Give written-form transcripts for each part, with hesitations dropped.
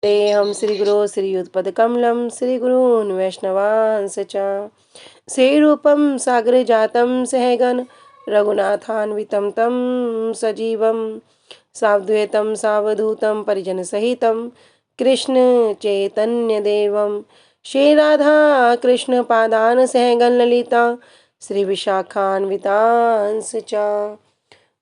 तेऽहं श्रीगुरो श्रीयुतपदकमलं श्रीगुरून् वैष्णवांश्च च श्रीरूपं सागरजातं सहगण रघुनाथान्वितं तं सजीवं सावधूतं सावधूतं परिजनसहितं कृष्ण चैतन्यदेवं श्रीराधा कृष्णपादान् सहगण ललिता श्रीविशाखान्वितांश्च च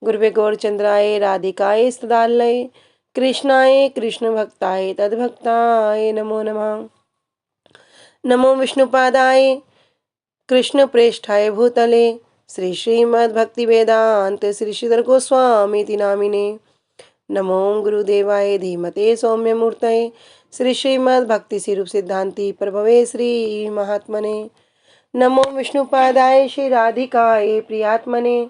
गुरुवे गौरचंद्राय राधिकाय सदालय कृष्णाय कृष्ण भक्ताय तद्भक्ताय नमो नमः। नमो विष्णुपादाय कृष्ण प्रेष्ठाय भूतले श्री श्रीमद्भक्ति वेदांत श्री श्रीधर गोस्वामी नामिने। नमो गुरुदेवाय धीमते सौम्य मूर्तये श्री श्रीमद्भक्ति सिरूप सिद्धांति प्रभवे श्री महात्मने। नमो विष्णुपादाय श्री राधिकाय प्रियात्मने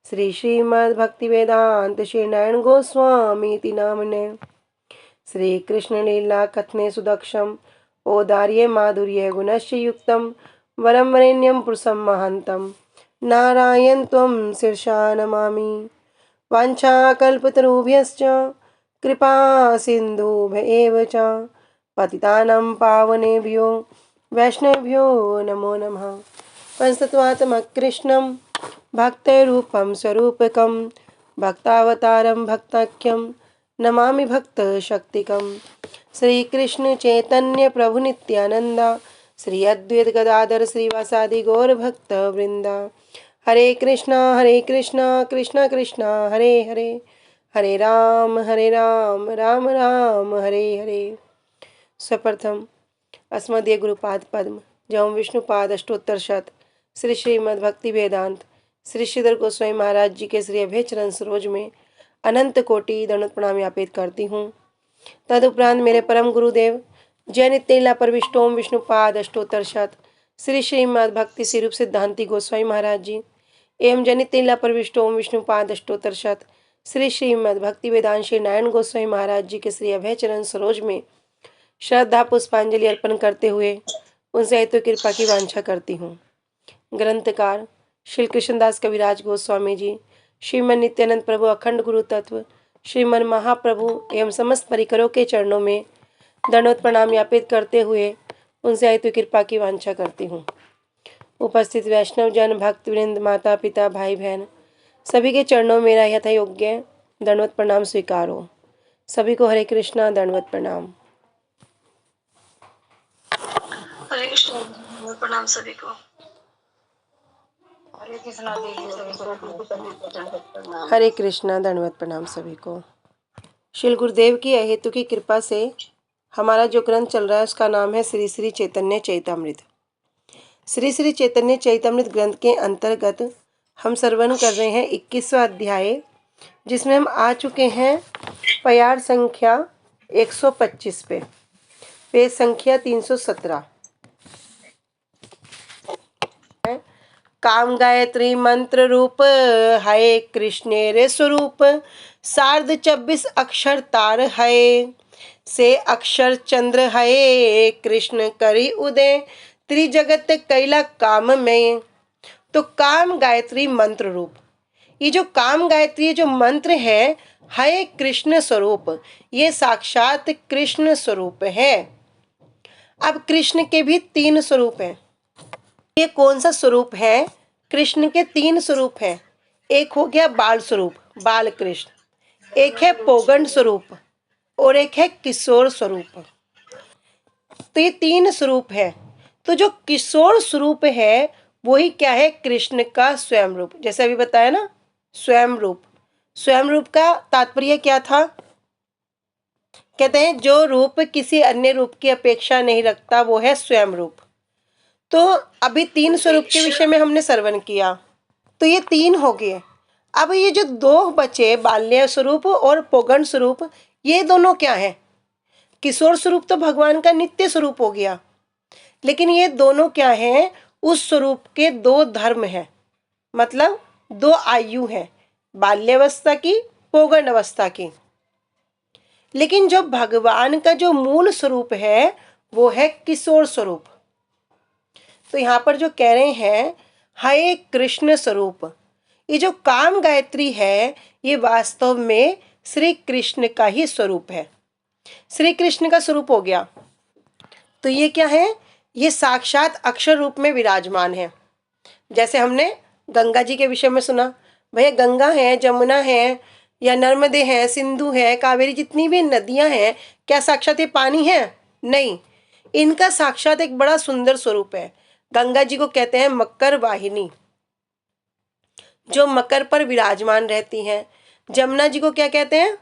श्री श्रीमद्भक्ति वेदांत श्री नारायण गोस्वामी नामने। श्री कृष्ण लीला कथने सुदक्षम औदार्य माधुर्य गुणस्य युक्तम वरम वरेण्यम पुरुषम महंतम नारायण त्वं शीर्षा नमामि। वाञ्छाकल्पतरुभ्यश्च कृपा सिन्धुभ्य एव च पतितानां पावनेभ्यो वैष्णवेभ्यो नमो नमः। पंचतत्वात्मकृष्णं भक्तरूपं स्वरूपकं भक्तावतारं भक्ताख्यं नमामि भक्तशक्तिकं। श्रीकृष्ण चैतन्य प्रभु नित्यानंदा श्री अद्वैत गदाधर श्रीवासादि गौर भक्त वृंदा। हरे कृष्णा कृष्णा कृष्णा हरे हरे हरे राम राम राम हरे हरे। सर्वप्रथम अस्मदीय गुरुपाद पद्म जम विष्णुपाद अष्टोत्तर शत श्री श्रीमद् भक्ति वेदांत श्री श्रीधर गोस्वामी महाराज जी के श्री अभय चरण सरोज में अनंत कोटि दंडवत प्रणाम यापित करती हूँ। तदुपरांत मेरे परम गुरुदेव जय नित्यलीला परविष्टोम विष्णुपाद अष्टोत्तर शत श्री श्रीमद् भक्ति स्वरूप सिद्धांति गोस्वामी महाराज जी एवं जय नित्यलीला परविष्टोम विष्णुपाद अष्टोत्तर शत श्री श्रीमद् भक्ति वेदांत श्री नारायण गोस्वामी महाराज जी के श्री अभय चरण सरोज में श्रद्धा पुष्पांजलि अर्पण करते हुए उनसे हेतु कृपा की वांछा करती हूँ। ग्रंथकार श्री कृष्णदास कविराज गोस्वामी जी, श्रीमन नित्यानंद प्रभु अखंड गुरु तत्व, श्रीमन महाप्रभु एवं समस्त परिकरों के चरणों में दंडवत प्रणाम यापित करते हुए उनसे हेतु कृपा की वांछा करती हूँ। उपस्थित वैष्णव जन भक्त वृंद माता पिता भाई बहन सभी के चरणों में मेरा यथा योग्य दंडवत प्रणाम स्वीकार हो। सभी को हरे कृष्णा दंडवत प्रणाम। हरे कृष्ण प्रणाम सभी को। हरे कृष्णा दंडवत प्रणाम सभी को। श्री गुरुदेव की अहेतु की कृपा से हमारा जो ग्रंथ चल रहा है उसका नाम है श्री श्री चैतन्य चैतामृत। श्री श्री चैतन्य चैतामृत ग्रंथ के अंतर्गत हम श्रवण कर रहे हैं 21वां अध्याय, जिसमें हम आ चुके हैं प्यार संख्या 125 पे, पेज संख्या 317। काम गायत्री मंत्र रूप है कृष्ण रे स्वरूप सार्ध 24 अक्षर तार है से अक्षर चंद्र है कृष्ण करी उदय त्रिजगत कैला काम में। तो काम गायत्री मंत्र रूप, ये जो काम गायत्री जो मंत्र है कृष्ण स्वरूप, ये साक्षात कृष्ण स्वरूप है। अब कृष्ण के भी 3 स्वरूप हैं। ये कौन सा स्वरूप है? कृष्ण के 3 स्वरूप हैं। एक हो गया बाल स्वरूप, बाल कृष्ण, एक है पोगंड स्वरूप और एक है किशोर स्वरूप। तो ये 3 स्वरूप है। तो जो किशोर स्वरूप है वही क्या है? कृष्ण का स्वयं रूप। जैसे अभी बताया ना, स्वयं रूप। स्वयं रूप का तात्पर्य क्या था? कहते हैं जो रूप किसी अन्य रूप की अपेक्षा नहीं रखता वो है स्वयं रूप। तो अभी 3 स्वरूप के विषय में हमने श्रवण किया, तो ये 3 हो गए। अब ये जो 2 बचे, बाल्य स्वरूप और पोगंड स्वरूप, ये दोनों क्या है? किशोर स्वरूप तो भगवान का नित्य स्वरूप हो गया, लेकिन ये दोनों क्या है? उस स्वरूप के 2 धर्म है, मतलब 2 आयु है, बाल्यावस्था की, पोगंड अवस्था की। लेकिन जो भगवान का जो मूल स्वरूप है वो है किशोर स्वरूप। तो यहाँ पर जो कह रहे हैं है कृष्ण स्वरूप, ये जो काम गायत्री है ये वास्तव में श्री कृष्ण का ही स्वरूप है। श्री कृष्ण का स्वरूप हो गया। तो ये क्या है, ये साक्षात अक्षर रूप में विराजमान है। जैसे हमने गंगा जी के विषय में सुना, भैया गंगा है, जमुना है, या नर्मदे हैं, सिंधु है, कावेरी, जितनी भी नदियां हैं, क्या साक्षात ये पानी है? नहीं, इनका साक्षात एक बड़ा सुंदर स्वरूप है। गंगा जी को कहते हैं मकर वाहिनी, जो मकर पर विराजमान रहती हैं। जमुना जी को क्या कहते हैं?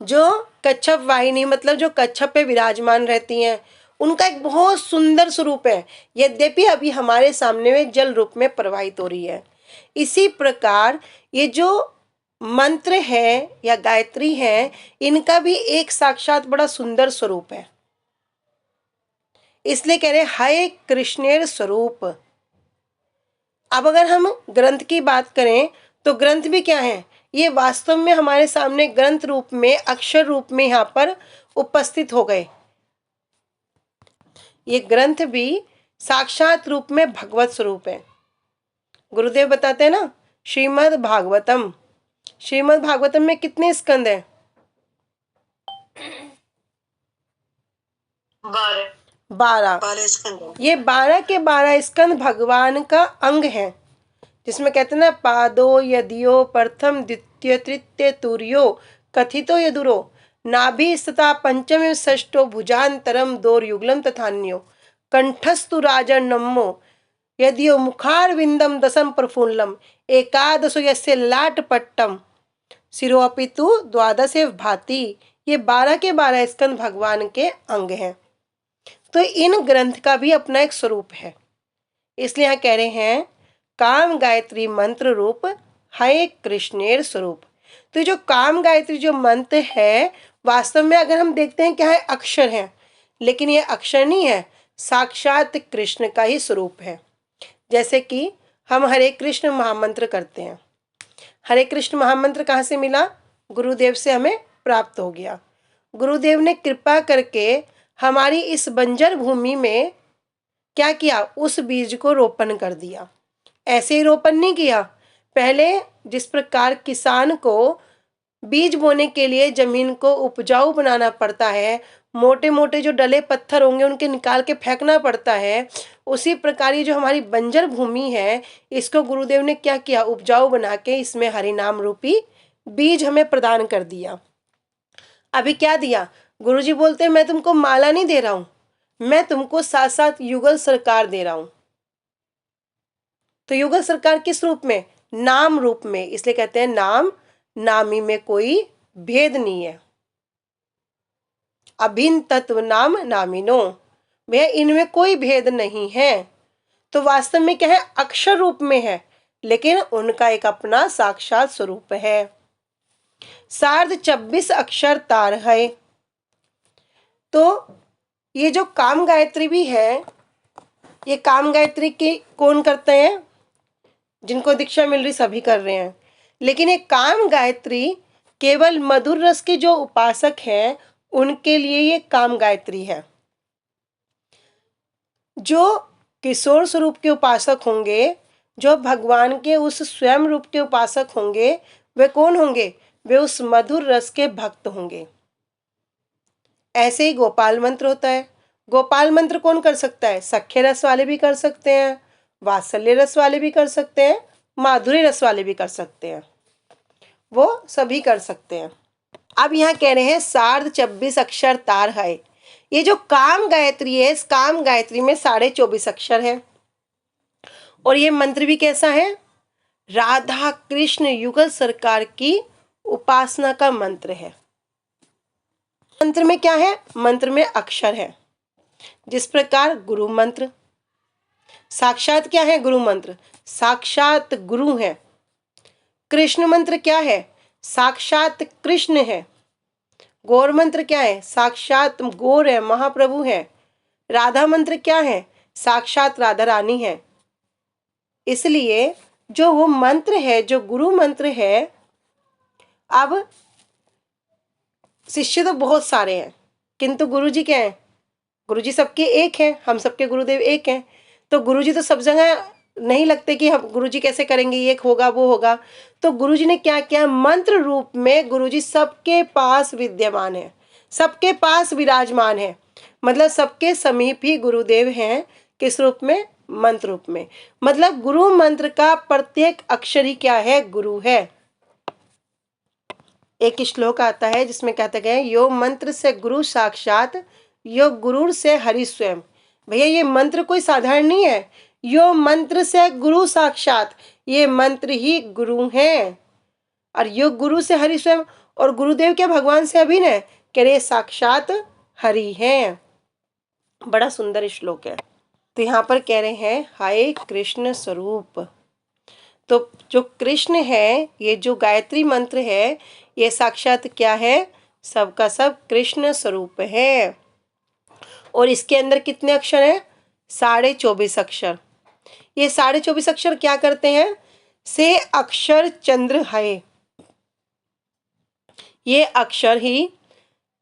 जो कच्छप वाहिनी, मतलब जो कच्छप पे विराजमान रहती हैं। उनका एक बहुत सुंदर स्वरूप है, यद्यपि अभी हमारे सामने में जल रूप में प्रवाहित हो रही है। इसी प्रकार ये जो मंत्र है या गायत्री है, इनका भी एक साक्षात बड़ा सुंदर स्वरूप है। इसलिए कह रहे हाय कृष्णेर स्वरूप। अब अगर हम ग्रंथ की बात करें तो ग्रंथ भी क्या है, ये वास्तव में हमारे सामने ग्रंथ रूप में, अक्षर रूप में यहाँ पर उपस्थित हो गए। ये ग्रंथ भी साक्षात रूप में भगवत स्वरूप है। गुरुदेव बताते हैं ना, श्रीमद् भागवतम, श्रीमद् भागवतम में कितने स्कंद हैं? 12 स्कंद। ये 12 के 12 स्कंद भगवान का अंग है, जिसमें कहते हैं ना, पादो यदियो प्रथम द्वितीय तृतीय तुर्यो कथितो यदुरो नाभि तथा पंचम षष्ठो भुजांतरम दोर्युगलम तथान्यो कंठस्तु राजनमो यदियो मुखारविंदम दशम प्रफुल्लम एकादशो यस्य लाटपट्टम शिरोपितु द्वादशे भाति। ये 12 के 12 स्कंद भगवान के अंग हैं। तो इन ग्रंथ का भी अपना एक स्वरूप है। इसलिए यहाँ कह रहे हैं काम गायत्री मंत्र रूप है कृष्णेर स्वरूप। तो जो काम गायत्री जो मंत्र है, वास्तव में अगर हम देखते हैं क्या है, अक्षर है, लेकिन ये अक्षर नहीं है, साक्षात कृष्ण का ही स्वरूप है। जैसे कि हम हरे कृष्ण महामंत्र करते हैं। हरे कृष्ण महामंत्र कहाँ से मिला? गुरुदेव से हमें प्राप्त हो गया। गुरुदेव ने कृपा करके हमारी इस बंजर भूमि में क्या किया, उस बीज को रोपण कर दिया। ऐसे ही रोपण नहीं किया, पहले जिस प्रकार किसान को बीज बोने के लिए जमीन को उपजाऊ बनाना पड़ता है, मोटे मोटे जो डले पत्थर होंगे उनके निकाल के फेंकना पड़ता है, उसी प्रकार ये जो हमारी बंजर भूमि है, इसको गुरुदेव ने क्या किया, उपजाऊ बना के इसमें हरि नाम रूपी बीज हमें प्रदान कर दिया। अभी क्या दिया? गुरुजी बोलते हैं मैं तुमको माला नहीं दे रहा हूं, मैं तुमको साथ साथ युगल सरकार दे रहा हूं। तो युगल सरकार किस रूप में? नाम रूप में। इसलिए कहते हैं नाम नामी में कोई भेद नहीं है। अभिन्न तत्व नाम नामिनो, भैया इनमें कोई भेद नहीं है। तो वास्तव में क्या है, अक्षर रूप में है, लेकिन उनका एक अपना साक्षात स्वरूप है। 24 अक्षर तार है। तो ये जो काम गायत्री भी है, ये काम गायत्री के कौन करते हैं? जिनको दीक्षा मिल रही सभी कर रहे हैं। लेकिन ये काम गायत्री केवल मधुर रस के जो उपासक हैं उनके लिए ये काम गायत्री है। जो किशोर स्वरूप के उपासक होंगे, जो भगवान के उस स्वयं रूप के उपासक होंगे, वे कौन होंगे? वे उस मधुर रस के भक्त होंगे। ऐसे ही गोपाल मंत्र होता है। गोपाल मंत्र कौन कर सकता है? सख्य रस वाले भी कर सकते हैं, वात्सल्य रस वाले भी कर सकते हैं, माधुर्य रस वाले भी कर सकते हैं, वो सभी कर सकते हैं। अब यहाँ कह रहे हैं 24 अक्षर तार है। ये जो काम गायत्री है, इस काम गायत्री में 24 अक्षर है। और ये मंत्र भी कैसा है? राधा कृष्ण युगल सरकार की उपासना का मंत्र है। मंत्र में क्या है? मंत्र में अक्षर है। जिस प्रकार गुरु मंत्र साक्षात क्या है? गुरु मंत्र साक्षात गुरु है। कृष्ण मंत्र क्या है? साक्षात कृष्ण है। गौर मंत्र क्या है? साक्षात गौर है, महाप्रभु है। राधा मंत्र क्या है? साक्षात राधा रानी है। इसलिए जो वो मंत्र है, जो गुरु मंत्र है, अब शिष्य तो बहुत सारे हैं, किंतु गुरुजी क्या है? गुरुजी सबके एक हैं, हम सबके गुरुदेव एक हैं। तो गुरुजी तो सब जगह नहीं लगते कि हम गुरुजी कैसे करेंगे, ये होगा वो होगा। तो गुरुजी ने क्या किया? मंत्र रूप में गुरुजी सबके पास विद्यमान है। सबके पास विराजमान है, मतलब सबके समीप ही गुरुदेव हैं। किस रूप में? मंत्र रूप में। मतलब गुरु मंत्र का प्रत्येक अक्षर ही क्या है? गुरु है। एक श्लोक आता है जिसमें कहते गए यो मंत्र से गुरु साक्षात, यो गुरुर से हरि स्वयं। भैया ये मंत्र कोई साधारण नहीं है। यो मंत्र से गुरु साक्षात, ये मंत्र ही गुरु हैं। और यो गुरु से हरि स्वयं, और गुरुदेव क्या भगवान से अभिन्न है? कह रहे साक्षात हरि हैं। बड़ा सुंदर श्लोक है। तो यहाँ पर कह रहे हैं हाय कृष्ण स्वरूप। तो जो कृष्ण है, ये जो गायत्री मंत्र है, ये साक्षात क्या है? सबका सब कृष्ण स्वरूप है। और इसके अंदर कितने अक्षर हैं? 24.5 अक्षर। ये 24.5 अक्षर क्या करते हैं? से अक्षर चंद्र है। ये अक्षर ही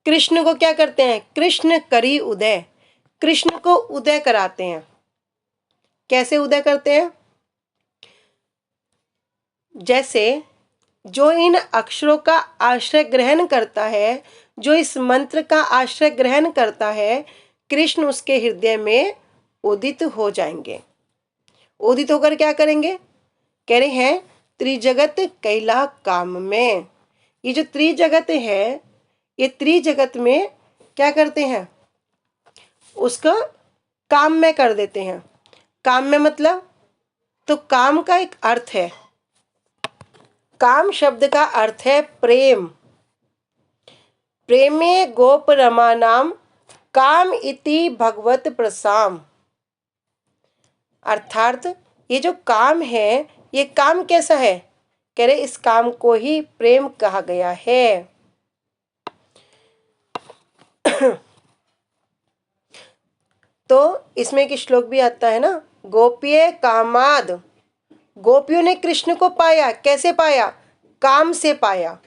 कृष्ण को क्या करते हैं? कृष्ण करी उदय, कृष्ण को उदय कराते हैं। कैसे उदय करते हैं? जैसे जो इन अक्षरों का आश्रय ग्रहण करता है, जो इस मंत्र का आश्रय ग्रहण करता है, कृष्ण उसके हृदय में उदित हो जाएंगे। उदित होकर क्या करेंगे? कह रहे हैं त्रिजगत कैला काम में। ये जो त्रिजगत है, ये त्रिजगत में क्या करते हैं? उसका काम में कर देते हैं। काम में मतलब, तो काम का एक अर्थ है, काम शब्द का अर्थ है प्रेम। प्रेमे गोप रमा नाम काम इति भगवत प्रसाम। अर्थात ये जो काम है, ये काम कैसा है? कह रहे इस काम को ही प्रेम कहा गया है। तो इसमें एक श्लोक भी आता है ना, गोपिये कामाद। गोपियों ने कृष्ण को पाया। कैसे पाया? काम से पाया।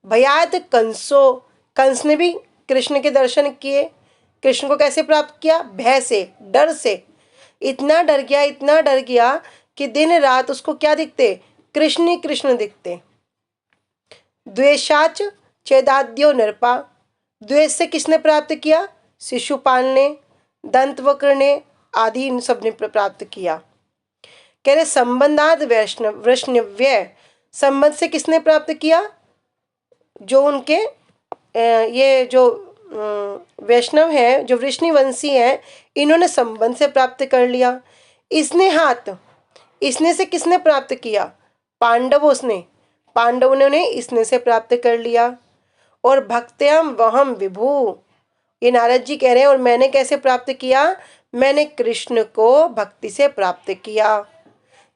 भयात कंसो, कंस ने भी कृष्ण के दर्शन किए। कृष्ण को कैसे प्राप्त किया? भय से, डर से। इतना डर गया, इतना डर गया कि दिन रात उसको क्या दिखते? कृष्ण ही कृष्ण दिखते। द्वेषाच चेदाद्यो नृपा, द्वेष से किसने प्राप्त किया? शिशुपाल ने, दंतवक्र ने, आदि इन सब ने प्राप्त किया। कह रहे संबंधाद वैष्णव वैष्णव्य, संबंध से किसने प्राप्त किया? जो उनके ये जो वैष्णव हैं, जो वृष्णिवंशी हैं, इन्होंने संबंध से प्राप्त कर लिया। इसने हाथ, इसने से किसने प्राप्त किया? पांडवों ने, पांडवों ने इसने से प्राप्त कर लिया। और भक्त्यम वहम विभु, ये नारद जी कह रहे हैं और मैंने कैसे प्राप्त किया? मैंने कृष्ण को भक्ति से प्राप्त किया।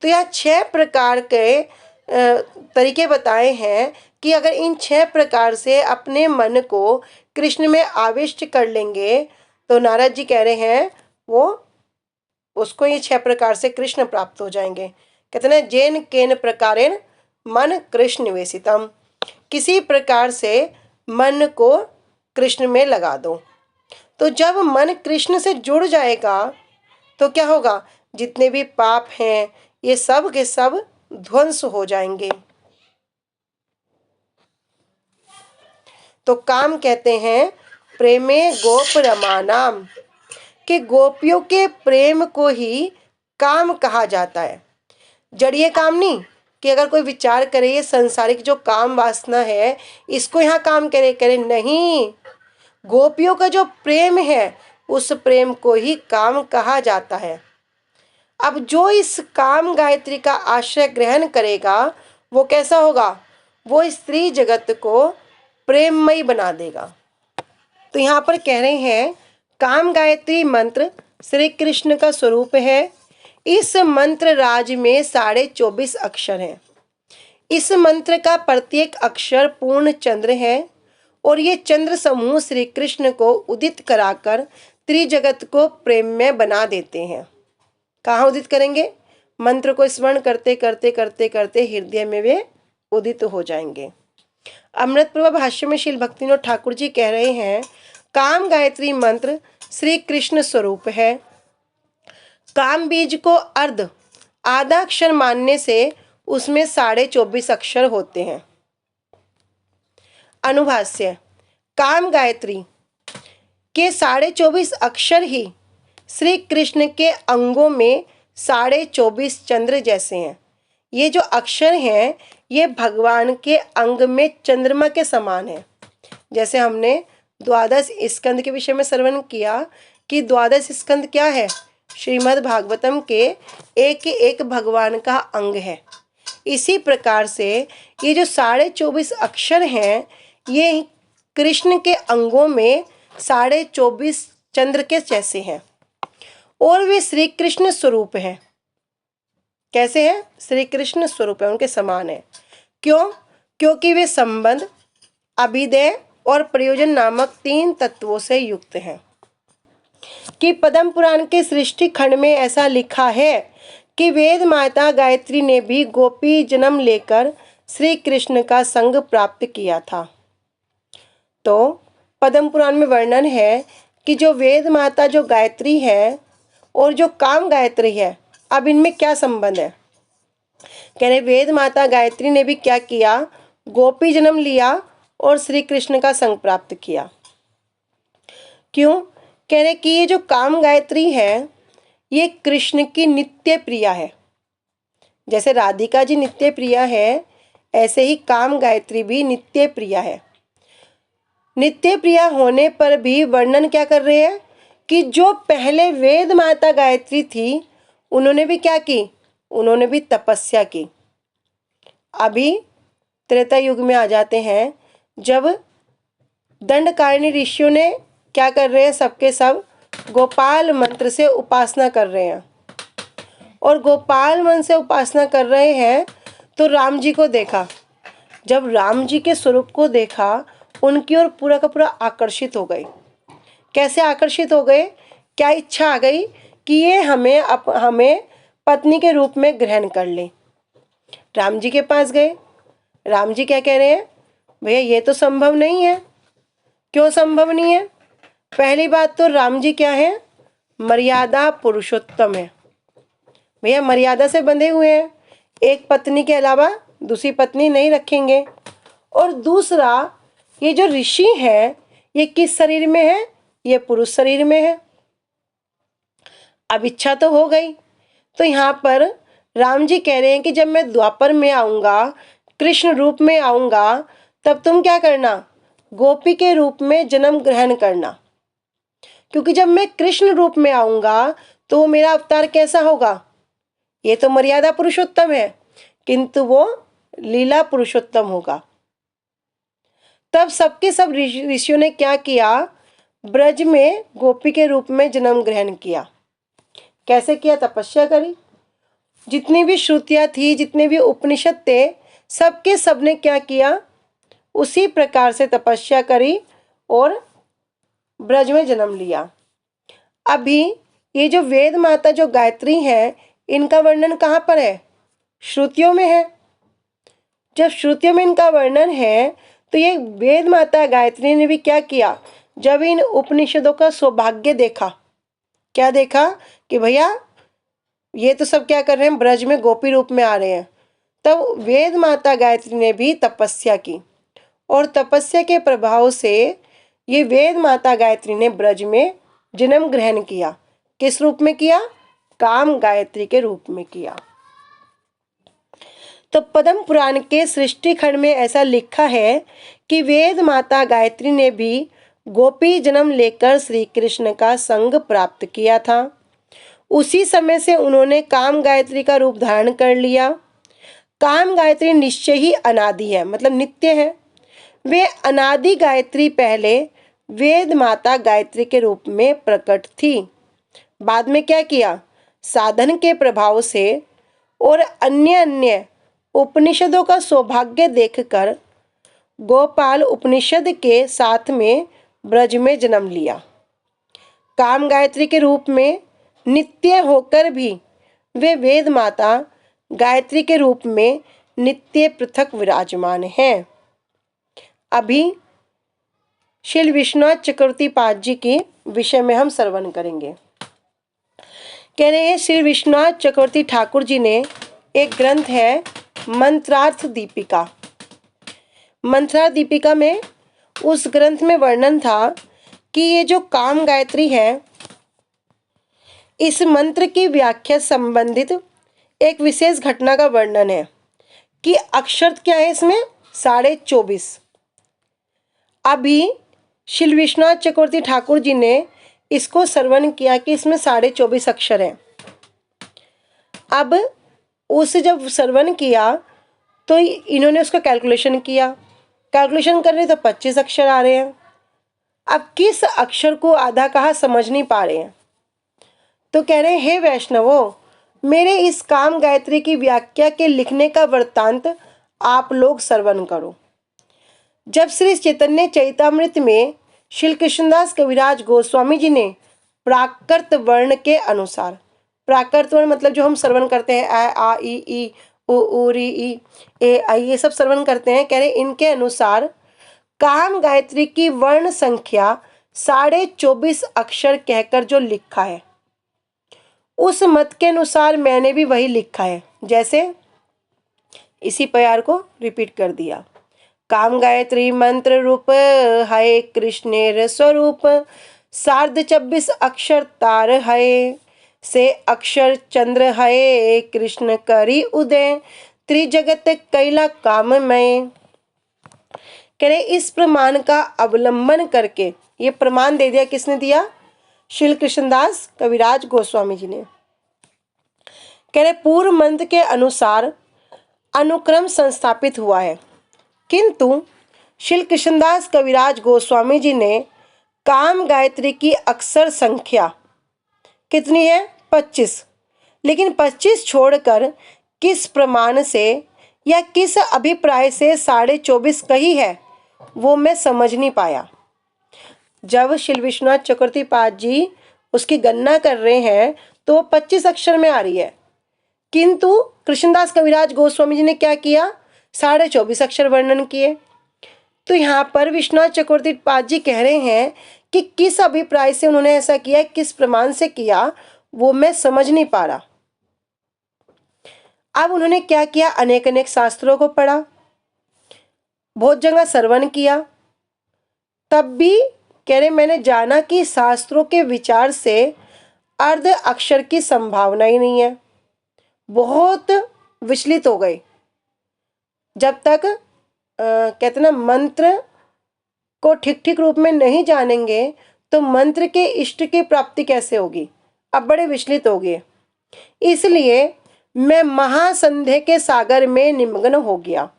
तो यह 6 प्रकार के तरीके बताए हैं कि अगर इन 6 प्रकार से अपने मन को कृष्ण में आविष्ट कर लेंगे तो नारद जी कह रहे हैं वो उसको ये 6 प्रकार से कृष्ण प्राप्त हो जाएंगे। कहते हैं जैन केन प्रकारेण मन कृष्ण निवेशितम, किसी प्रकार से मन को कृष्ण में लगा दो। तो जब मन कृष्ण से जुड़ जाएगा तो क्या होगा? जितने भी पाप हैं ये सब के सब ध्वंस हो जाएंगे। तो काम कहते हैं प्रेमे गोप रमानाम, कि गोपियों के प्रेम को ही काम कहा जाता है। जड़िए काम नहीं कि अगर कोई विचार करे ये संसारिक जो काम वासना है इसको यहाँ काम करे, करे नहीं। गोपियों का जो प्रेम है उस प्रेम को ही काम कहा जाता है। अब जो इस काम गायत्री का आश्रय ग्रहण करेगा वो कैसा होगा? वो स्त्री जगत को प्रेममयी बना देगा। तो यहाँ पर कह रहे हैं काम गायत्री मंत्र श्री कृष्ण का स्वरूप है। इस मंत्र राज में 24.5 अक्षर हैं। इस मंत्र का प्रत्येक अक्षर पूर्ण चंद्र है और ये चंद्र समूह श्री कृष्ण को उदित कराकर त्रिजगत को प्रेम में बना देते हैं। कहाँ उदित करेंगे? मंत्र को स्मरण करते करते करते करते हृदय में वे उदित हो जाएंगे। अमृत प्रभा भाष्य में श्रील भक्तिविनोद ठाकुर जी कह रहे हैं काम गायत्री मंत्र श्री कृष्ण स्वरूप है। काम बीज को अर्ध आधा अक्षर मानने से उसमें 24.5 अक्षर होते हैं। अनुभाष्य, काम गायत्री के 24.5 अक्षर ही श्री कृष्ण के अंगों में 24.5 चंद्र जैसे हैं। ये जो अक्षर हैं ये भगवान के अंग में चंद्रमा के समान है। जैसे हमने द्वादश स्कंद के विषय में श्रवण किया कि द्वादश स्कंद क्या है, श्रीमद् भागवतम के एक एक भगवान का अंग है। इसी प्रकार से ये जो 24.5 अक्षर हैं ये कृष्ण के अंगों में 24.5 चंद्र के जैसे हैं और वे श्री कृष्ण स्वरूप हैं। कैसे हैं? श्री कृष्ण स्वरूप है, उनके समान है। क्यों? क्योंकि वे संबंध, अभिधेय और प्रयोजन नामक 3 तत्वों से युक्त हैं। कि पद्म पुराण के सृष्टि खंड में ऐसा लिखा है कि वेद माता गायत्री ने भी गोपी जन्म लेकर श्री कृष्ण का संग प्राप्त किया था। तो पद्म पुराण में वर्णन है कि जो वेद माता जो गायत्री है और जो काम गायत्री है, अब इनमें क्या संबंध है? कह रहे वेद माता गायत्री ने भी क्या किया, गोपी जन्म लिया और श्री कृष्ण का संग प्राप्त किया। क्यों? कह रहे कि ये जो काम गायत्री है ये कृष्ण की नित्य प्रिया है। जैसे राधिका जी नित्य प्रिया है, ऐसे ही काम गायत्री भी नित्य प्रिया है। नित्य प्रिया होने पर भी वर्णन क्या कर रहे हैं कि जो पहले वेद माता गायत्री थी उन्होंने भी क्या की, उन्होंने भी तपस्या की। अभी त्रेता युग में आ जाते हैं जब दंडकारणी ऋषियों ने क्या कर रहे हैं, सबके सब गोपाल मंत्र से उपासना कर रहे हैं और गोपाल मंत्र से उपासना कर रहे हैं तो राम जी को देखा। जब राम जी के स्वरूप को देखा उनकी ओर पूरा का पूरा आकर्षित हो गए। कैसे आकर्षित हो गए? क्या इच्छा आ गई कि ये हमें पत्नी के रूप में ग्रहण कर ले। राम जी के पास गए। राम जी क्या कह रहे हैं, भैया ये तो संभव नहीं है। क्यों संभव नहीं है? पहली बात तो राम जी क्या है, मर्यादा पुरुषोत्तम है। भैया मर्यादा से बंधे हुए हैं, एक पत्नी के अलावा दूसरी पत्नी नहीं रखेंगे। और दूसरा ये जो ऋषि है ये किस शरीर में है, ये पुरुष शरीर में है। अब इच्छा तो हो गई, तो यहाँ पर राम जी कह रहे हैं कि जब मैं द्वापर में आऊँगा, कृष्ण रूप में आऊँगा, तब तुम क्या करना, गोपी के रूप में जन्म ग्रहण करना। क्योंकि जब मैं कृष्ण रूप में आऊँगा तो मेरा अवतार कैसा होगा, ये तो मर्यादा पुरुषोत्तम है किंतु वो लीला पुरुषोत्तम होगा। तब सबके सब ऋषियों ने क्या किया, ब्रज में गोपी के रूप में जन्म ग्रहण किया। कैसे किया? तपस्या करी। जितनी भी श्रुतियाँ थी, जितने भी उपनिषद थे, सबके सबने क्या किया, उसी प्रकार से तपस्या करी और ब्रज में जन्म लिया। अभी ये जो वेद माता जो गायत्री है इनका वर्णन कहाँ पर है? श्रुतियों में है। जब श्रुतियों में इनका वर्णन है तो ये वेद माता गायत्री ने भी क्या किया, जब इन उपनिषदों का सौभाग्य देखा, क्या देखा कि भैया ये तो सब क्या कर रहे हैं, ब्रज में गोपी रूप में आ रहे हैं, तब वेद माता गायत्री ने भी तपस्या की और तपस्या के प्रभाव से ये वेद माता गायत्री ने ब्रज में जन्म ग्रहण किया। किस रूप में किया? काम गायत्री के रूप में किया। तो पद्म पुराण के सृष्टि खंड में ऐसा लिखा है कि वेद माता गायत्री ने भी गोपी जन्म लेकर श्री कृष्ण का संग प्राप्त किया था। उसी समय से उन्होंने काम गायत्री का रूप धारण कर लिया। काम गायत्री निश्चय ही अनादि है, मतलब नित्य है। वे अनादि गायत्री पहले वेद माता गायत्री के रूप में प्रकट थी। बाद में क्या किया, साधन के प्रभाव से और अन्य उपनिषदों का सौभाग्य देखकर गोपाल उपनिषद के साथ में ब्रज में जन्म लिया। काम गायत्री के रूप में नित्य होकर भी वे वेद माता गायत्री के रूप में नित्य पृथक विराजमान हैं। अभी श्री विश्वनाथ चक्रवर्ती पाद जी के विषय में हम श्रवण करेंगे। कह रहे हैं श्री विश्वनाथ चक्रवर्ती ठाकुर जी ने एक ग्रंथ है मंत्रार्थ दीपिका। मंत्रार्थ दीपिका में उस ग्रंथ में वर्णन था कि ये जो काम गायत्री है, इस मंत्र की व्याख्या संबंधित एक विशेष घटना का वर्णन है कि अक्षर क्या है इसमें 24.5। अभी श्री विश्वनाथ चक्रवर्ती ठाकुर जी ने इसको श्रवण किया कि इसमें 24.5 अक्षर हैं। अब उसे जब श्रवण किया तो इन्होंने उसका कैलकुलेशन किया, कैलकुलेशन कर रहे तो 25 अक्षर आ रहे हैं। अब किस अक्षर को आधा कहा समझ नहीं पा रहे हैं, तो कह रहे हैं हे वैष्णवों, मेरे इस काम गायत्री की व्याख्या के लिखने का वृत्तांत आप लोग श्रवण करो। जब श्री चैतन्य चैतामृत में श्री कृष्णदास कविराज गोस्वामी जी ने प्राकृत वर्ण के अनुसार, प्राकृत वर्ण मतलब जो हम श्रवण करते हैं आ आ ई उ ऊ री ई ए आई, ये सब श्रवण करते हैं, कह रहे इनके अनुसार काम गायत्री की वर्ण संख्या 24.5 अक्षर कहकर जो लिखा है, उस मत के अनुसार मैंने भी वही लिखा है। जैसे इसी प्यार को रिपीट कर दिया। काम गायत्री मंत्र रूप है कृष्णेर स्वरूप, 24.5 अक्षर तार है, से अक्षर चंद्र है कृष्ण करी उदय, त्रिजगत कैला काममय। कह रहे इस प्रमाण का अवलंबन करके, ये प्रमाण दे दिया, किसने दिया? श्री कृष्णदास कविराज गोस्वामी जी ने। कह रहे पूर्व मंत्र के अनुसार अनुक्रम संस्थापित हुआ है, किंतु श्री कृष्णदास कविराज गोस्वामी जी ने काम गायत्री की अक्षर संख्या कितनी है? 25। लेकिन 25 छोड़कर किस प्रमाण से या किस अभिप्राय से 24.5 कही है, वो मैं समझ नहीं पाया। जब श्री विश्वनाथ चक्रवर्ती पाद जी उसकी गणना कर रहे हैं तो 25 अक्षर में आ रही है, किंतु कृष्णदास कविराज गोस्वामी जी ने क्या किया? 24.5 अक्षर वर्णन किए। तो यहाँ पर विश्वनाथ चक्रवर्ती पाद जी कह रहे हैं कि किस अभिप्राय से उन्होंने ऐसा किया, किस प्रमाण से किया, वो मैं समझ नहीं पा रहा। अब उन्होंने क्या किया? अनेक अनेक शास्त्रों को पढ़ा, बहुत जगह श्रवण किया, तब भी कह रहे मैंने जाना कि शास्त्रों के विचार से अर्ध अक्षर की संभावना ही नहीं है। बहुत विचलित हो गए। जब तक कहते ना मंत्र को ठीक ठीक रूप में नहीं जानेंगे तो मंत्र के इष्ट की प्राप्ति कैसे होगी। अब बड़े विचलित हो गए, इसलिए मैं महासंदेह के सागर में निमग्न हो गया।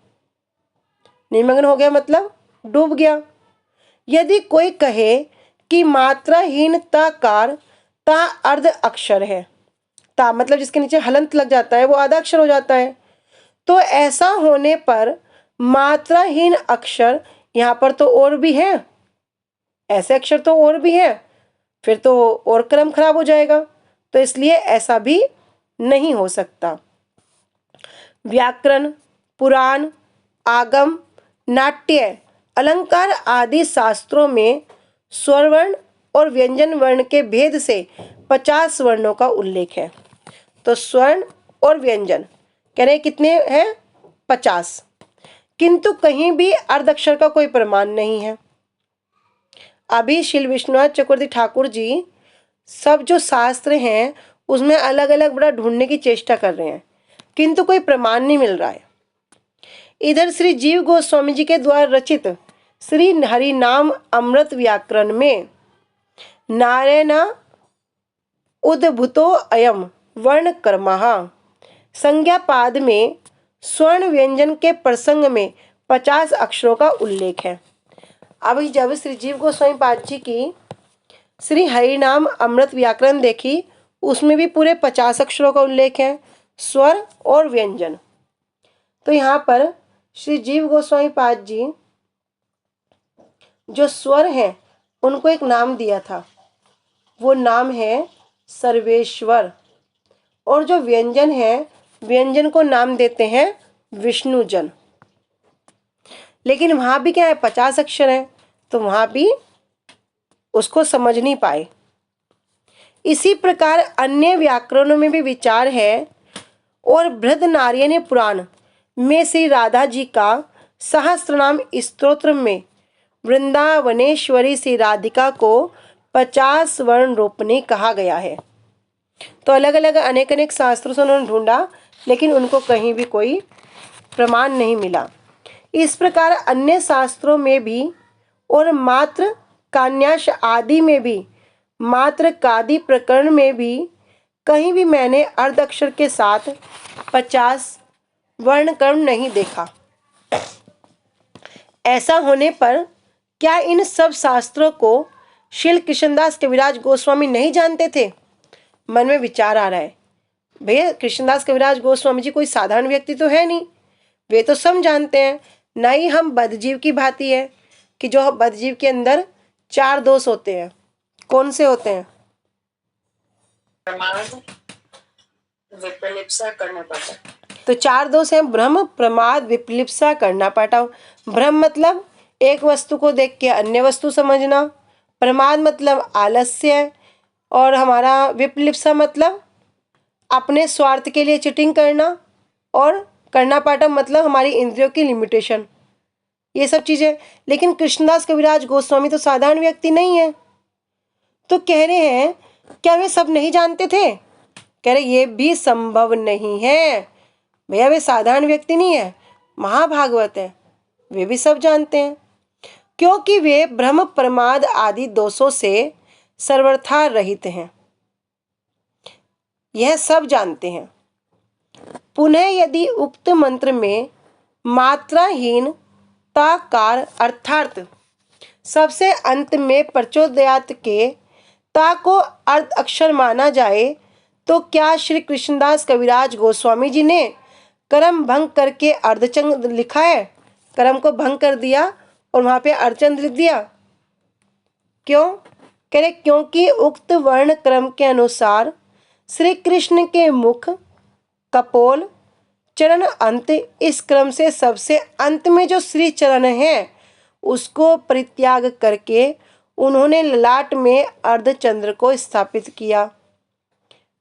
निमग्न हो गया मतलब डूब गया। यदि कोई कहे कि मात्राहीन ताकार ता अर्ध अक्षर है, ता मतलब जिसके नीचे हलंत लग जाता है वो आधा अक्षर हो जाता है, तो ऐसा होने पर मात्राहीन अक्षर यहाँ पर तो और भी है, ऐसे अक्षर तो और भी है, फिर तो और क्रम खराब हो जाएगा, तो इसलिए ऐसा भी नहीं हो सकता। व्याकरण, पुराण, आगम, नाट्य, अलंकार आदि शास्त्रों में स्वर वर्ण और व्यंजन वर्ण के भेद से 50 वर्णों का उल्लेख है। तो स्वर्ण और व्यंजन कह रहे कितने हैं? 50, किंतु कहीं भी अर्धाक्षर का कोई प्रमाण नहीं है। अभी श्री विश्वनाथ चक्रवर्ती ठाकुर जी सब जो शास्त्र हैं उसमें अलग अलग बड़ा ढूंढने की चेष्टा कर रहे हैं, किंतु कोई प्रमाण नहीं मिल रहा है। इधर श्री जीव गोस्वामी जी के द्वारा रचित श्री हरि नाम अमृत व्याकरण में नारायण उद्भूतो अयम वर्ण कर्मः संज्ञा पाद में स्वर्ण व्यंजन के प्रसंग में 50 अक्षरों का उल्लेख है। अभी जब श्री जीव गोस्वामी पाद जी की श्री हरि नाम अमृत व्याकरण देखी, उसमें भी पूरे 50 अक्षरों का उल्लेख है, स्वर और व्यंजन। तो यहाँ पर श्री जीव गोस्वामी पाद जी जो स्वर हैं उनको एक नाम दिया था, वो नाम है सर्वेश्वर, और जो व्यंजन है व्यंजन को नाम देते हैं विष्णुजन। लेकिन वहाँ भी क्या है? 50 अक्षर हैं, तो वहाँ भी उसको समझ नहीं पाए। इसी प्रकार अन्य व्याकरणों में भी विचार है, और बृहदनारायण पुराण में श्री राधा जी का सहस्त्रनाम स्तोत्र में वृंदावनेश्वरी श्री राधिका को 50 वर्ण रूपनी कहा गया है। तो अलग अलग अनेक अनेक शास्त्रों से उन्होंने ढूंढा, लेकिन उनको कहीं भी कोई प्रमाण नहीं मिला। इस प्रकार अन्य शास्त्रों में भी और मात्र कान्यास आदि में भी, मात्र कादि प्रकरण में भी कहीं भी मैंने अर्ध अक्षर के साथ 50 वर्ण क्रम नहीं देखा। ऐसा होने पर क्या इन सब शास्त्रों को श्री कृष्णदास कविराज गोस्वामी नहीं जानते थे? मन में विचार आ रहा है, भैया कृष्णदास कविराज गोस्वामी जी कोई साधारण व्यक्ति तो है नहीं, वे तो सब जानते हैं। ना ही हम बद्धजीव की भांति है कि जो बद्धजीव के अंदर 4 दोष होते हैं। कौन से होते हैं? विपलिप्सा करना पड़ता। तो 4 दोष हैं, भ्रम, प्रमाद, विपलिप्सा, करना पाटाव। भ्रम मतलब एक वस्तु को देख के अन्य वस्तु समझना, प्रमाद मतलब आलस्य, और हमारा विपलिप्सा मतलब अपने स्वार्थ के लिए चिटिंग करना, और करना पाटम मतलब हमारी इंद्रियों की लिमिटेशन, ये सब चीज़ें। लेकिन कृष्णदास कविराज गोस्वामी तो साधारण व्यक्ति नहीं है। तो कह रहे हैं क्या वे सब नहीं जानते थे? कह रहे ये भी संभव नहीं है भैया, वे साधारण व्यक्ति नहीं है, महाभागवत है, वे भी सब जानते हैं, क्योंकि वे भ्रम, प्रमाद आदि दोषों से सर्वथा रहित हैं। यह सब जानते हैं। पुनः यदि उक्त मंत्र में मात्राहीन ताकार अर्थात सबसे अंत में प्रचोदयात के ता को अर्ध अक्षर माना जाए, तो क्या श्री कृष्णदास कविराज गोस्वामी जी ने कर्म भंग करके अर्धचंद लिखा है? कर्म को भंग कर दिया और वहाँ पे अर्धचंद लिख दिया। क्यों? कह रहे क्योंकि उक्त वर्ण क्रम के अनुसार श्री कृष्ण के मुख, कपोल, चरण अंत, इस क्रम से सबसे अंत में जो श्री चरण है उसको परित्याग करके उन्होंने ललाट में अर्धचंद्र को स्थापित किया।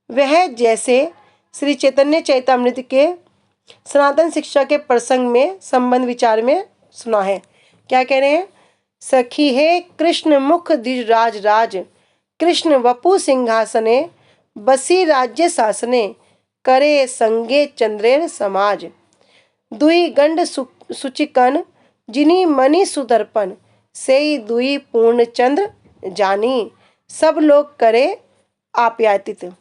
वह जैसे श्री चैतन्य चैतामृत के सनातन शिक्षा के प्रसंग में संबंध विचार में सुना है। क्या कह रहे हैं? सखी हे कृष्ण मुख द्विज राज राज, कृष्ण वपु सिंहासने, बसी राज्य शासने, करे संगे चंद्रेर समाज, दुई गंड सुचिकन, जिनी मणि सुदर्पण, सेई दुई पूर्ण चंद्र जानी, सब लोग करे आप्यायित। तो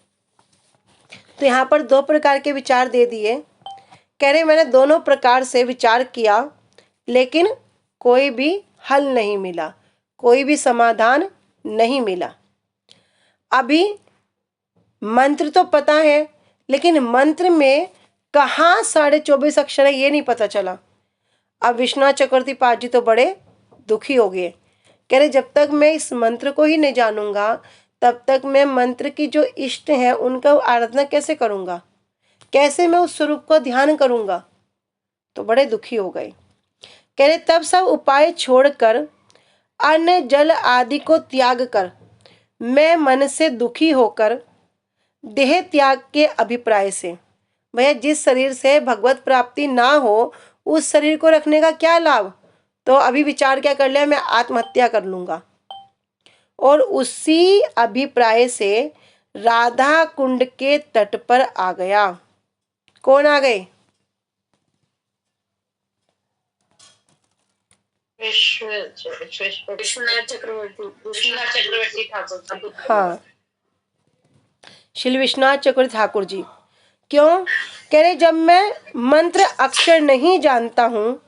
यहाँ पर 2 प्रकार के विचार दे दिए। कह रहे मैंने दोनों प्रकार से विचार किया, लेकिन कोई भी हल नहीं मिला, कोई भी समाधान नहीं मिला। अभी मंत्र तो पता है, लेकिन मंत्र में कहाँ 24.5 अक्षर है ये नहीं पता चला। अब विश्वनाथ चक्रवर्ती पाठ जी तो बड़े दुखी हो गए। कह रहे जब तक मैं इस मंत्र को ही नहीं जानूंगा तब तक मैं मंत्र की जो इष्ट है उनका आराधना कैसे करूंगा, कैसे मैं उस स्वरूप को ध्यान करूंगा। तो बड़े दुखी हो गए। कह रहे तब सब उपाय छोड़कर अन्न जल आदि को त्याग कर मैं मन से दुखी होकर देह त्याग के अभिप्राय से, भैया जिस शरीर से भगवत प्राप्ति ना हो उस शरीर को रखने का क्या लाभ। तो अभी विचार क्या कर लिया, मैं आत्महत्या कर लूंगा। और उसी अभिप्राय से राधा कुंड के तट पर आ गया। कौन आ गए? विश्वनाथ चक्रवर्ती ठाकुर। हाँ, श्री विश्वनाथ चक्रवर्ती ठाकुर जी। क्यों? कह रहे जब मैं मंत्र अक्षर नहीं जानता हूँ,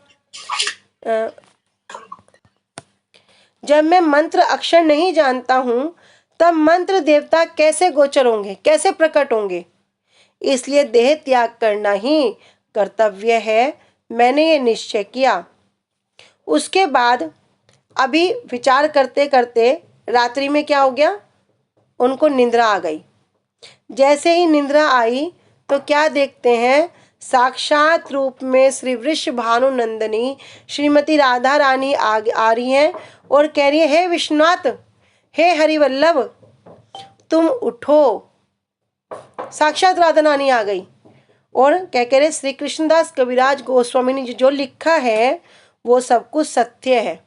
जब मैं मंत्र अक्षर नहीं जानता हूँ तब मंत्र देवता कैसे गोचर होंगे, कैसे प्रकट होंगे। इसलिए देह त्याग करना ही कर्तव्य है, मैंने ये निश्चय किया। उसके बाद अभी विचार करते करते रात्रि में क्या हो गया, उनको निंद्रा आ गई। जैसे ही निंद्रा आई तो क्या देखते हैं, साक्षात रूप में श्री वृष भानु नंदिनी श्रीमती राधा रानी आ रही हैं और कह रही है हे विश्वनाथ, हे हरिवल्लभ तुम उठो। साक्षात राधा रानी आ गई और क्या कह रहे, श्री कृष्णदास कविराज गोस्वामी ने जो लिखा है वो सब कुछ सत्य है।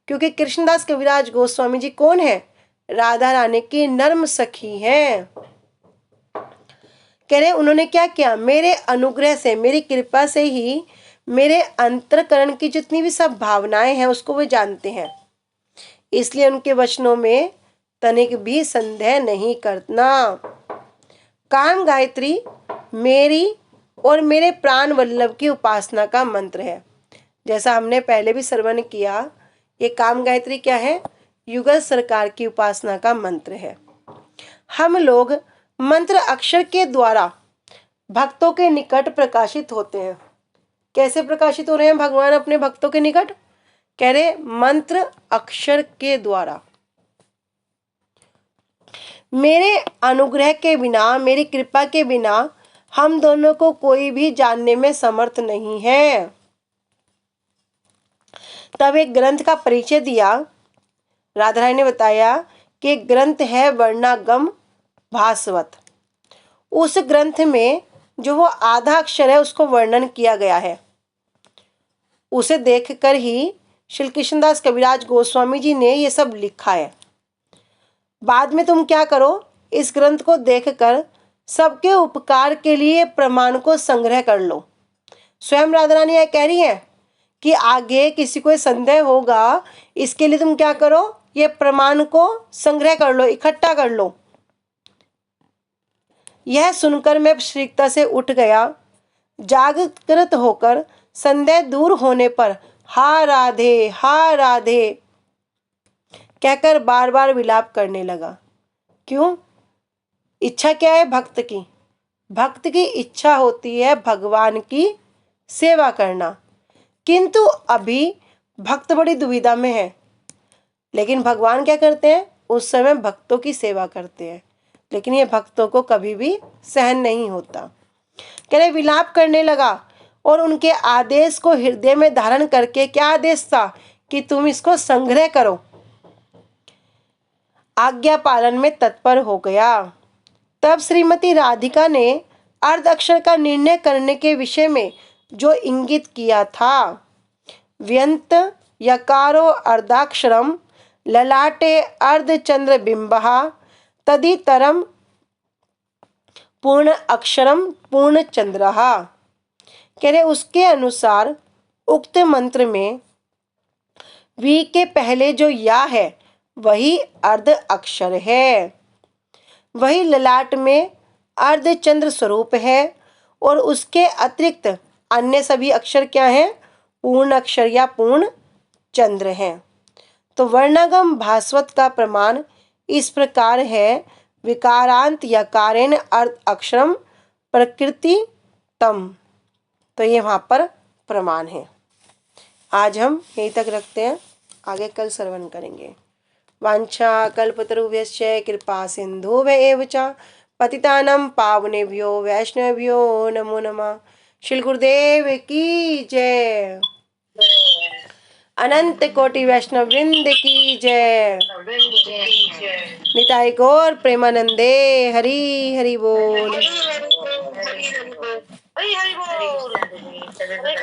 क्योंकि कृष्णदास कविराज गोस्वामी जी कौन है? राधा रानी की नर्म सखी हैं। कह रहे उन्होंने क्या किया? मेरे अनुग्रह से, मेरी कृपा से ही मेरे अंतरकरण की जितनी भी सब भावनाएं हैं उसको वे जानते हैं, इसलिए उनके वचनों में तनिक भी संदेह नहीं करना। काम गायत्री मेरी और मेरे प्राण वल्लभ की उपासना का मंत्र है। जैसा हमने पहले भी श्रवण किया, ये काम गायत्री क्या है? युगल सरकार की उपासना का मंत्र है। हम लोग मंत्र अक्षर के द्वारा भक्तों के निकट प्रकाशित होते हैं। कैसे प्रकाशित हो रहे हैं भगवान अपने भक्तों के निकट? कह रहे मंत्र अक्षर के द्वारा। मेरे अनुग्रह के बिना, मेरी कृपा के बिना हम दोनों को कोई भी जानने में समर्थ नहीं है। तब एक ग्रंथ का परिचय दिया। राधा रानी ने बताया कि ग्रंथ है वर्णागम भास्वत। उस ग्रंथ में जो वो आधा अक्षर है उसको वर्णन किया गया है। उसे देखकर ही श्री कृष्णदास कविराज गोस्वामी जी ने ये सब लिखा है। बाद में तुम क्या करो? इस ग्रंथ को देखकर सबके उपकार के लिए प्रमाण को संग्रह कर लो। स्वयं राधा रानी यह कह रही है कि आगे किसी को संदेह होगा, इसके लिए तुम क्या करो? ये प्रमाण को संग्रह कर लो, इकट्ठा कर लो। यह सुनकर मैं शीघ्रता से उठ गया। जागृत होकर संदेह दूर होने पर हा राधे कहकर बार बार विलाप करने लगा। क्यों? इच्छा क्या है भक्त की? भक्त की इच्छा होती है भगवान की सेवा करना, किंतु अभी भक्त बड़ी दुविधा में है। लेकिन भगवान क्या करते हैं? उस समय भक्तों की सेवा करते हैं, लेकिन ये भक्तों को कभी भी सहन नहीं होता। कह रहे विलाप करने लगा और उनके आदेश को हृदय में धारण करके, क्या आदेश था? कि तुम इसको संग्रह करो। आज्ञा पालन में तत्पर हो गया। तब श्रीमती राधिका ने अर्ध अक्षर का निर्णय करने के विषय में जो इंगित किया था, व्यंत यकारो अर्धाक्षरम ललाटे अर्धचंद्र बिंबहा तदितरम पूर्ण अक्षरम पूर्ण चंद्रहा। कह रहे उसके अनुसार उक्त मंत्र में वी के पहले जो या है वही अर्ध अक्षर है, वही ललाट में अर्धचंद्र स्वरूप है, और उसके अतिरिक्त अन्य सभी अक्षर क्या हैं? पूर्ण अक्षर या पूर्ण चंद्र हैं। तो वर्णागम भास्वत का प्रमाण इस प्रकार है, विकारांत यकारेण अर्ध अक्षरम प्रकृति तम। तो ये वहाँ पर प्रमाण है। आज हम यहीं तक रखते हैं, आगे कल श्रवण करेंगे। वांछा कल्पतरुभ्यश्च कृपा सिन्धुभ्य च पतितानां पावनेभ्यो वैष्णवेभ्यो नमो नमः। श्री गुरुदेव की जय। अनंत कोटि वैष्णव वृंद की जय। निताई गौर प्रेमानंदे। हरि हरि बोल।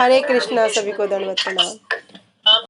हरे कृष्णा। सभी को दंडवत प्रणाम।